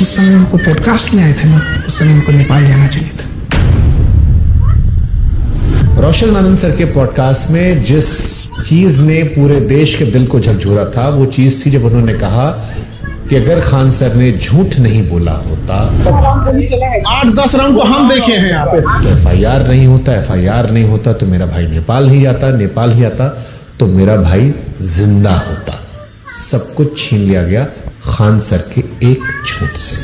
जिस समय उनको पॉडकास्ट में आए थे ना, उस समय उनको नेपाल जाना चाहिए था। रोशन आनंद सर के पॉडकास्ट में जिस चीज ने पूरे देश के दिल को झकझोरा था, वो चीज थी जब उन्होंने कहा कि अगर खान सर ने झूठ नहीं बोला होता, 8-10 राउंड तो हम देखे हैं यहाँ पे, तो FIR नहीं होता तो मेरा भाई नेपाल ही आता तो मेरा भाई जिंदा होता। सब कुछ छीन लिया गया खान सर के एक झूठ से।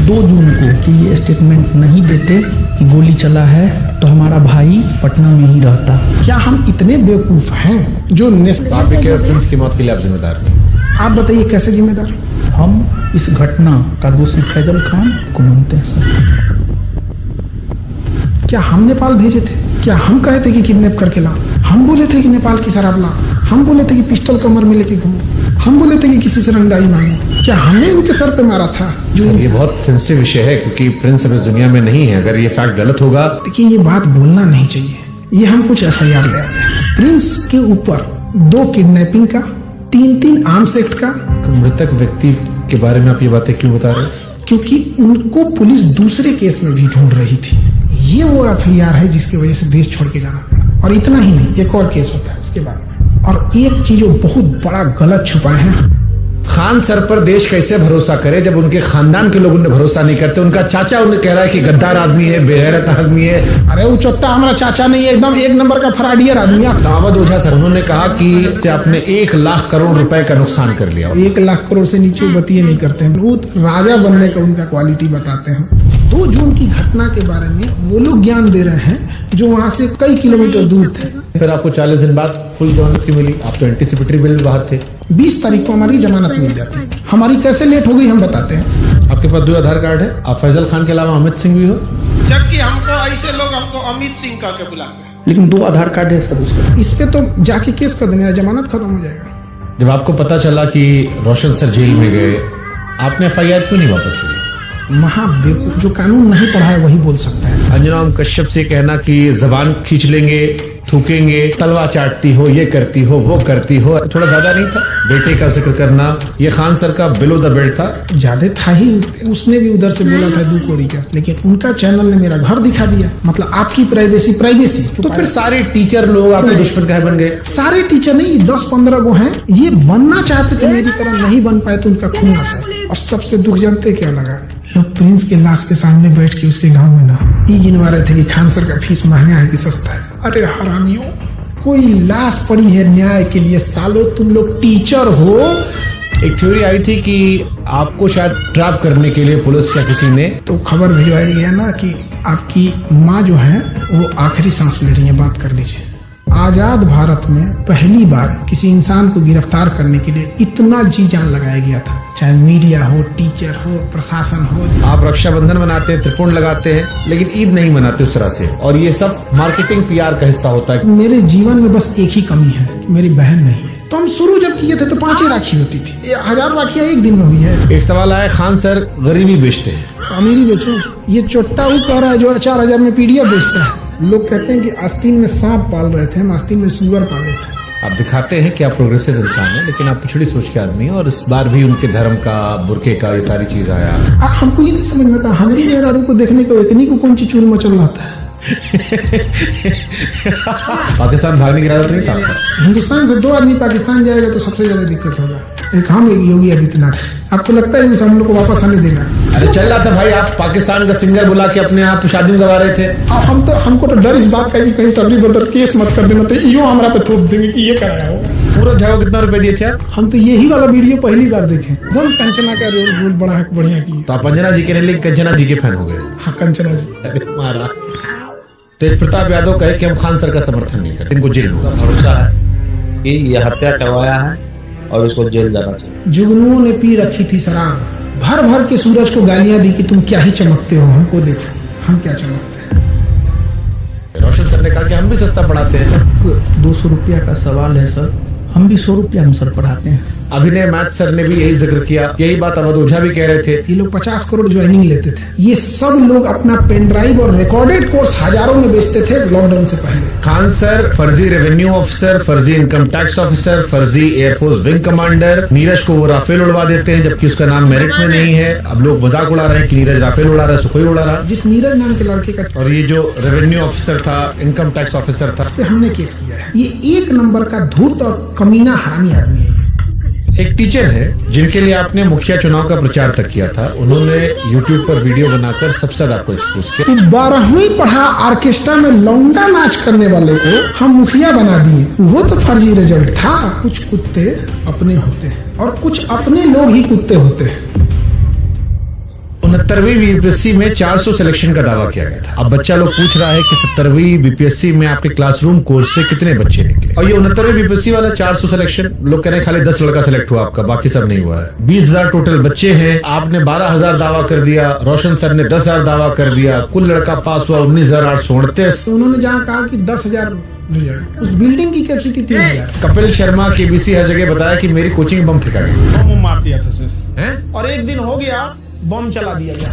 2 जून को कि ये स्टेटमेंट नहीं देते कि गोली चला है तो हमारा भाई पटना में ही रहता। क्या हम इतने बेवकूफ हैं जो बापी के प्रिंस की मौत के लिए आप जिम्मेदार नहीं? आप बताइए कैसे जिम्मेदार? हम इस घटना का दोषी फैजल खान को मानते हैं सर। क्या हम नेपाल भेजे थे? क्या हम कहे थे कि किडनैप करके ला? हम बोले थे कि नेपाल की शराब ला? हम बोले थे कि पिस्टल कमर में लेके घूमो? हम बोले थे कि किसी से रंगदारी मांगो? क्या हमने उनके सर पे मारा था? सर, ये बहुत सेंसिटिव विषय है क्योंकि प्रिंस अब इस दुनिया में नहीं है। अगर ये फैक्ट गलत होगा, देखिए ये बात बोलना नहीं चाहिए। ये हम कुछ FIR ले आते हैं। प्रिंस के ऊपर 2 किडनैपिंग का, 3 आर्म्स एक्ट का। मृतक व्यक्ति के बारे में आप ये बातें क्यों बता रहे हैं? क्योंकि उनको पुलिस दूसरे केस में भी ढूंढ रही थी। ये वो FIR है जिसकी वजह से देश छोड़ के जाना पड़ा। और इतना ही नहीं, एक और केस होता है उसके बाद। और एक चीज वो बहुत बड़ा गलत छुपाए हैं। खान सर पर देश कैसे भरोसा करे जब उनके खानदान के लोग उन्हें भरोसा नहीं करते? उनका चाचा उन्हें कह रहा है कि गद्दार आदमी है, बेगैरत आदमी है। अरे वो चोट्टा हमारा चाचा नहीं है, एकदम 1 नंबर का फराडियर आदमी है। दावद ओझा सर, उन्होंने कहा कि आपने 1 लाख करोड़ रुपए का नुकसान कर लिया। 1 लाख करोड़ से नीचे बतिए नहीं करते हैं। वो राजा बनने का उनका क्वालिटी बताते हैं। 2 जून की घटना के बारे में वो लोग ज्ञान दे रहे हैं जो वहां से कई किलोमीटर दूर थे। फिर आपको 40 दिन बाद फुल जमानत क्यों मिली? आप तो एंटीसिपेटरी बेल में बाहर थे। 20 तारीख को हमारी जमानत मिल जाती। हमारी कैसे लेट हो गई हम बताते हैं। आपके पास 2 आधार कार्ड है। आप फैजल खान के अलावा अमित सिंह भी हो, जबकि हमको ऐसे लोग हमको अमित सिंह का के बुलाते हैं। लेकिन 2 आधार कार्ड है सर उसका। इस पे तो जाके केस कर दे, मेरा जमानत खत्म हो जाएगा। जब आपको पता चला कि रोशन सर जेल में गए, आपने FIR क्यों नहीं वापस ली? महाबेवकूफ, जो कानून नहीं पढ़ा है वही बोल सकता है। अंजना ओम कश्यप से कहना कि जबान खींच लेंगे, थूकेंगे, तलवा चाटती हो, ये करती हो, वो करती हो, थोड़ा ज्यादा नहीं था? बेटे का जिक्र करना, ये खान सर का बिलो द बेल्ट था। ज्यादा था ही। उसने भी उधर से बोला था 2 कौड़ी का, लेकिन उनका चैनल ने मेरा घर दिखा दिया। मतलब आपकी प्राइवेसी। तो फिर सारे टीचर लोग आपके दुश्मन कहे बन गए? सारे टीचर नहीं, 10-15 गो हैं। ये बनना चाहते थे मेरी तरह, नहीं बन पाए तो उनका खून सर। और सबसे दुख जानते क्या लगा? लोग प्रिंस के लाश के सामने बैठ के उसके गांव में ना ये गिनवा रहे थे कि खान सर का फीस महंगा है कि सस्ता है। अरे हरामियों, कोई लाश पड़ी है न्याय के लिए? सालों तुम लोग टीचर हो। एक थ्योरी आई थी कि आपको शायद ट्रैप करने के लिए पुलिस या किसी ने तो खबर भिजवाई गया ना कि आपकी माँ जो है वो आखिरी सांस ले रही है, बात कर लीजिए। आजाद भारत में पहली बार किसी इंसान को गिरफ्तार करने के लिए इतना जी जान लगाया गया था, चाहे मीडिया हो, टीचर हो, प्रशासन हो। आप रक्षाबंधन मनाते हैं, त्रिपुंड लगाते हैं, लेकिन ईद नहीं मनाते उस तरह से, और ये सब मार्केटिंग PR का हिस्सा होता है। मेरे जीवन में बस एक ही कमी है कि मेरी बहन नहीं है। तो हम शुरू जब किए थे तो 5 ही राखी होती थी। 1000 राखियां एक दिन में हुई है। एक सवाल आया, खान सर गरीबी बेचते हैं, अमीरी बेचो। ये चोट्टा वो कह रहा है जो 4000 में PDF बेचता है। लोग कहते हैं कि आस्तीन में सांप पाल रहे थे, हम आस्तीन में सुअर पाले थे। आप दिखाते हैं कि आप प्रोग्रेसिव इंसान हैं, लेकिन आप पिछड़ी सोच के आदमी हैं। और इस बार भी उनके धर्म का, बुरके का, ये सारी चीज आया। हमको ये नहीं समझ में आता, हमारी मेहरारू को देखने को इतनी को कौन सी चूल मचल रहा था। पाकिस्तान भागने की इरादा नहीं था आपका? हिंदुस्तान से 2 आदमी पाकिस्तान जाएगा तो सबसे ज्यादा दिक्कत होगा। एक हम, एक योगी आदित्यनाथ। आपको लगता है हम लोग को वापस आने देगा? अरे चल रहा था भाई, आप पाकिस्तान का सिंगर बुला के अपने आप शादी में गवा रहे थे। हमको तो डर इस बात का कि कहीं सबरी बदर केस मत कर देना, तो यो हमारा पे थोप देंगे कि ये कराया हो। पूरा जगह कितना रुपए दिए थे आप? हम तो यही वाला वीडियो पहली बार देखे। एकदम कंचना का रोल बड़ा बढ़िया की। तो आप अंजना जी के नहीं, कंचना जी के फैन हो गए? हाँ, कंचना जी। तेज प्रताप यादव कहे कि हम खान सर का समर्थन नहीं करते, इनको जेल होगा। भरोसा है कि यह हत्या करवाया है और उसको जेल जाना चाहिए। जुगनुओं ने पी रखी थी शराब, भर भर के सूरज को गालियां दी कि तुम क्या ही चमकते हो, हमको देखो हम क्या चमकते हैं। रोशन सर ने कहा कि हम भी सस्ता पढ़ाते हैं। 200 रुपया का सवाल है सर, हम भी 100 रुपया हम सर पढ़ाते हैं। अभिनय मैथ सर ने भी यही जिक्र किया, यही बात अवध ओझा भी कह रहे थे। ये लोग 50 करोड़ ज्वाइनिंग लेते थे। ये सब लोग अपना पेन ड्राइव और रिकॉर्डेड कोर्स हजारों में बेचते थे लॉकडाउन से पहले। खान सर फर्जी रेवेन्यू ऑफिसर, फर्जी इनकम टैक्स ऑफिसर, फर्जी एयरफोर्स विंग कमांडर। नीरज को वो राफेल उड़वा देते हैं जबकि उसका नाम मेरिट में नहीं है। अब लोग मजाक उड़ा रहे हैं कि नीरज राफेल उड़ा रहा है, सुखोई उड़ा रहा। जिस नीरज नाम के लड़के का, और ये जो रेवेन्यू ऑफिसर था, इनकम टैक्स ऑफिसर था, इस पे हमने केस किया है। ये एक नंबर का धूर्त और कमीना हरामी आदमी है। एक टीचर है जिनके लिए आपने मुखिया चुनाव का प्रचार तक किया था, उन्होंने यूट्यूब पर वीडियो बनाकर सबसे ज्यादा आपको एक्सपोज किया। 12वीं पढ़ा ऑर्केस्ट्रा में लौंडा नाच करने वाले को हम मुखिया बना दिए। वो तो फर्जी रिजल्ट था। कुछ कुत्ते अपने होते हैं और कुछ अपने लोग ही कुत्ते होते हैं। 69वीं बीपीएससी में 400 सिलेक्शन का दावा किया गया था। अब बच्चा लोग पूछ रहा है कि 70वीं बीपीएससी में आपके क्लासरूम कोर्स से कितने बच्चे निकले। और ये 69वीं बीपीएससी वाला 400 सिलेक्शन, लोग कह रहे हैं खाली 10 लड़का सिलेक्ट हुआ आपका, बाकी सब नहीं हुआ है। 20,000 टोटल बच्चे हैं, आपने 12,000 दावा कर दिया, रोशन सर ने 10,000 दावा कर दिया, कुल लड़का पास हुआ 19,838। तो उन्होंने जहाँ कहा कि 10,000 रिजल्ट, उस बिल्डिंग की कैपेसिटी 3,000। कपिल शर्मा केबीसी हर जगह बताया कि मेरी कोचिंग बम फेंका गया बम मार दिया था सर, है। और एक दिन हो गया बम चला दिया गया।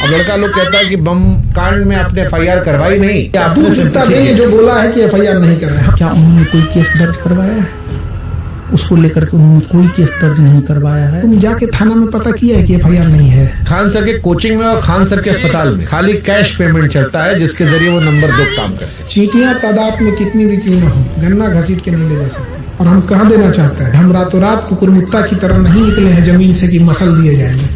अब लड़का लोग कहता है कि बम कांड में आपने FIR करवाई नहीं, आपने सत्ता देंगे जो बोला है कि FIR नहीं कर रहे हैं। क्या उन्होंने कोई केस दर्ज करवाया है? उसको लेकर के उन्होंने कोई केस दर्ज नहीं करवाया है। तुम जाके थाना में पता किया है कि FIR नहीं है। खान सर के कोचिंग में और खान सर के अस्पताल में खाली कैश पेमेंट चलता है, जिसके जरिए वो नंबर 2 काम करते हैं। चींटियां तादाद में कितनी भी क्यों न हो, गन्ना घसीट के नहीं ले जा सकते। और हम कह देना चाहते हैं, हम रातों रात कुकुरमुत्ता की तरह नहीं निकले हैं जमीन से कि मसल दिए जाएंगे।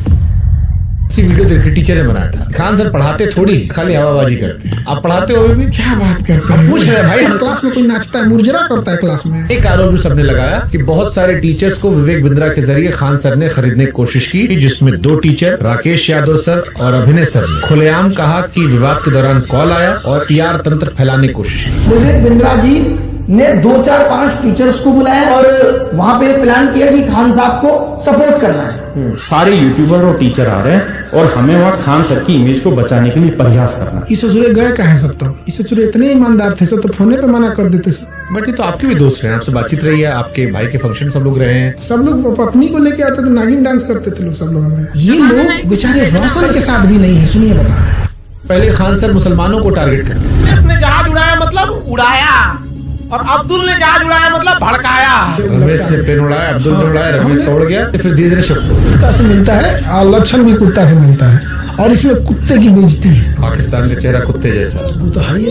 इसी वीडियो देख के टीचर ने बनाया था। खान सर पढ़ाते थोड़ी, खाली हवाबाजी करते हैं। आप पढ़ाते हुए भी क्या बात करते हैं? पूछ रहे भाई, क्लास में कोई नाचता है, मुर्जरा करता है क्लास में। एक आरोप भी सबने लगाया कि बहुत सारे टीचर्स को विवेक बिंद्रा के जरिए खान सर ने खरीदने की कोशिश की, जिसमें 2 टीचर राकेश यादव सर और अभिनय सर ने खुलेआम कहा कि विवाद के दौरान कॉल आया और PR तंत्र फैलाने की कोशिश की। विवेक बिंद्रा जी ने 2, 4, 5 टीचर्स को बुलाया और वहां पे प्लान किया कि खान साहब को सपोर्ट करना है। सारे यूट्यूबर और टीचर आ रहे हैं और हमें वहाँ खान सर की इमेज को बचाने के लिए प्रयास करना है। इस ससुरे गए कहा है सब? तो इस ससुरे इतने ईमानदार थे सब तो फोने पे मना कर देते सब। बट ये तो आपके भी दोस्त रहे हैं, आपसे बातचीत रही है, आपके भाई के फंक्शन सब लोग रहे हैं। सब लोग पत्नी को लेके आते थे, नागिन डांस करते थे लोग सब लोग हमारे। ये लोग बेचारे रोशन के साथ भी नहीं है। सुनिए बता रहे हैं। पहले खान सर मुसलमानों को टारगेट करते इसने जहाज उड़ाया मतलब उड़ाया, और अब्दुल ने जहाज उड़ाया मतलब भड़काया। रमेश ने पेन उड़ाया, अब्दुल ने उड़ाया, रमेश का उड़ गया, तो फिर धीरे धीरे शिफ्ट हो गया। कुत्ता से मिलता है और लक्षण भी कुत्ता से मिलता है, और इसमें कुत्ते की बेइज्जती है। पाकिस्तान का चेहरा कुत्ते जैसा। वो तो है ही।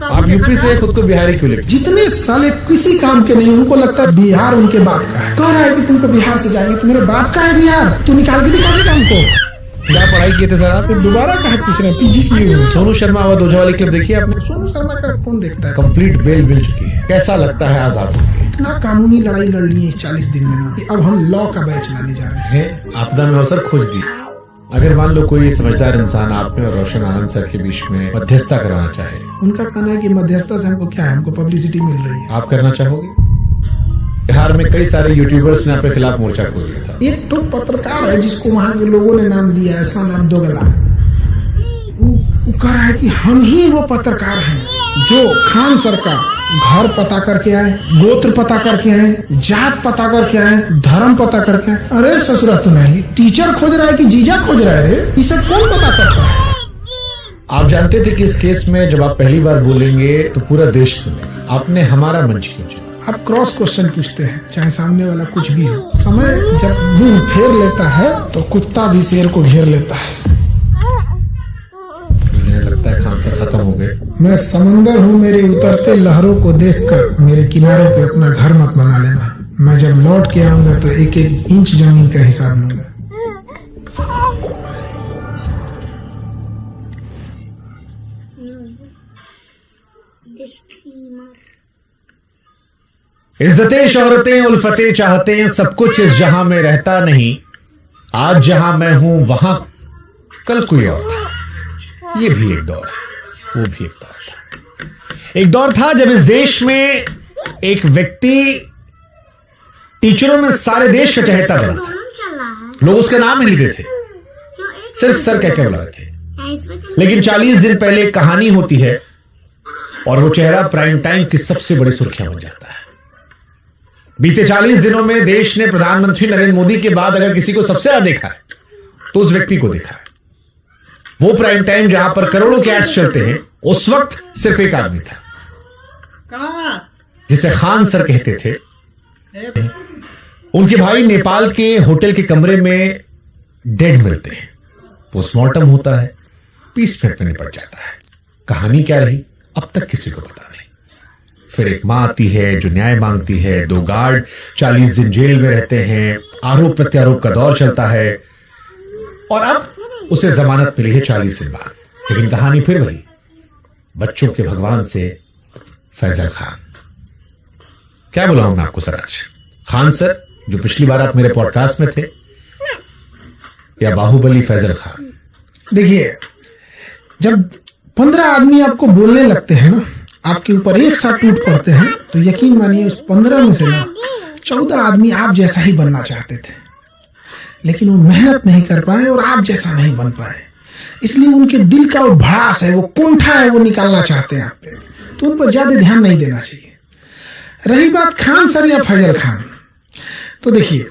आप यूपी से खुद को बिहारी क्यों लिखते? जितने साले किसी काम के नहीं, उनको लगता है बिहार उनके बाप का है। कह रहा है कि तुमको बिहार से जाएंगे, तुम्हारे बाप का है बिहार, तू निकाल के दिखा देगा हमको। क्या पढ़ाई किए थे सर आप? दोबारा कहा पूछ रहे हैं? PG किए हुए। सोनू शर्मा अवध ओझा वाली क्लिप देखिए आपने? सोनू शर्मा का कौन देखता है? कंप्लीट बेल मिल चुकी है, कैसा लगता है आजाद होके? इतना कानूनी लड़ाई लड़ ली है 40 दिन में ना, कि अब हम लॉ का बैच लाने जा रहे हैं। आपदा में अवसर खोज दी। अगर मान लो कोई समझदार इंसान आप में और रोशन आनंद सर के बीच में मध्यस्थता कराना चाहे, उनका कहना है कि मध्यस्थता से हमको क्या है, हमको पब्लिसिटी मिल रही है। आप करना चाहोगे? बिहार में कई सारे यूट्यूबर्स ने आपके खिलाफ मोर्चा खोल दिया था। एक तो पत्रकार है जिसको वहां के लोगों ने नाम दिया है सन ऑफ दोगला। वो कह रहा है कि हम ही वो पत्रकार हैं जो खान सर का घर पता करके आए, गोत्र पता करके आए, जात पता करके आए, धर्म पता करके आए। अरे ससुरा तो नहीं, टीचर खोज रहा है कि जीजा खोज रहा है? ये सब कौन पता करता है? आप जानते थे कि इस केस में जब आप पहली बार बोलेंगे तो पूरा देश सुनेगा। आपने हमारा मंच क्यों चुना? आप क्रॉस क्वेश्चन पूछते हैं, चाहे सामने वाला कुछ भी हो। समय जब मुंह फेर लेता है तो कुत्ता भी शेर को घेर लेता है। मुझे लगता है खान सर खत्म हो गए। मैं समंदर हूँ, मेरे उतरते लहरों को देखकर मेरे किनारे पे अपना घर मत बना लेना। मैं जब लौट के आऊंगा तो 1-1 इंच जमीन का हिसाब लूंगा। इज्जतें शोहरतें उल्फतें चाहते सब कुछ इस जहां में रहता नहीं। आज जहां मैं हूं वहां कल कोई और था। ये भी एक दौर है, वो भी एक दौर था। एक दौर था जब इस देश में एक व्यक्ति टीचरों में सारे देश का चहेता बना था। लोग उसका नाम ही लेते थे, सिर्फ सर कह के बुलाते थे। लेकिन 40 दिन पहले एक कहानी होती है और वो चेहरा प्राइम टाइम की सबसे बड़ी सुर्खियां बन जाता है। बीते 40 दिनों में देश ने प्रधानमंत्री नरेंद्र मोदी के बाद अगर किसी को सबसे ज्यादा देखा है तो उस व्यक्ति को देखा है। वो प्राइम टाइम जहां पर करोड़ों के एड्स चलते हैं, उस वक्त सिर्फ एक आदमी था जिसे खान सर कहते थे। उनके भाई नेपाल के होटल के कमरे में डेड मिलते हैं, पोस्टमार्टम होता है, 20 मिनट में निपट जाता है। कहानी क्या रही अब तक किसी को पता नहीं। फिर एक मां आती है जो न्याय मांगती है, 2 गार्ड 40 दिन जेल में रहते हैं, आरोप प्रत्यारोप का दौर चलता है और अब उसे जमानत मिली है 40 दिन बाद। लेकिन कहानी फिर वही, बच्चों के भगवान से फैजल खान। क्या बुलाऊं मैं आपको सर आज? खान सर जो पिछली बार आप मेरे पॉडकास्ट में थे, या बाहुबली फैजल खान? देखिए, जब 15 आदमी आपको बोलने लगते हैं ना, आपके ऊपर एक साथ टूट पड़ते हैं, तो यकीन मानिए उस 15 में से ना 14 आदमी आप जैसा ही बनना चाहते थे, लेकिन वो मेहनत नहीं कर पाए और आप जैसा नहीं बन पाए। इसलिए उनके दिल का वो भड़ास है, वो कुंठा है, वो निकालना चाहते हैं आप पे, तो उन पर ज्यादा ध्यान नहीं देना चाहिए। रही बात खान सर या फैजल खान, तो देखिए,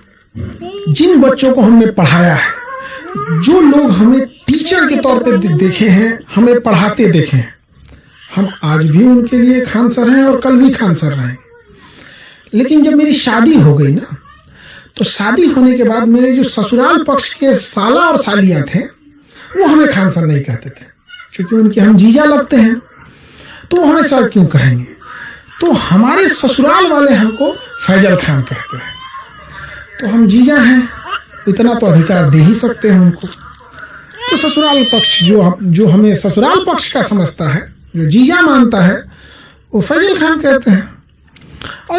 जिन बच्चों को हमने पढ़ाया है, जो लोग हमें टीचर के तौर पे देखे हैं, हमें पढ़ाते देखे हैं, हम आज भी उनके लिए खान सर हैं और कल भी खान सर रहेंगे। लेकिन जब मेरी शादी हो गई ना, तो शादी होने के बाद मेरे जो ससुराल पक्ष के साला और सालियां थे, वो हमें खान सर नहीं कहते थे, क्योंकि उनके हम जीजा लगते हैं, तो वो हमें सर क्यों कहेंगे? तो हमारे ससुराल वाले हमको फैजल खान कहते हैं, तो हम जीजा हैं, इतना तो अधिकार दे ही सकते हैं उनको। तो ससुराल पक्ष जो हमें ससुराल पक्ष का समझता है, जो जीजा मानता है, वो फैजल खान कहते हैं। और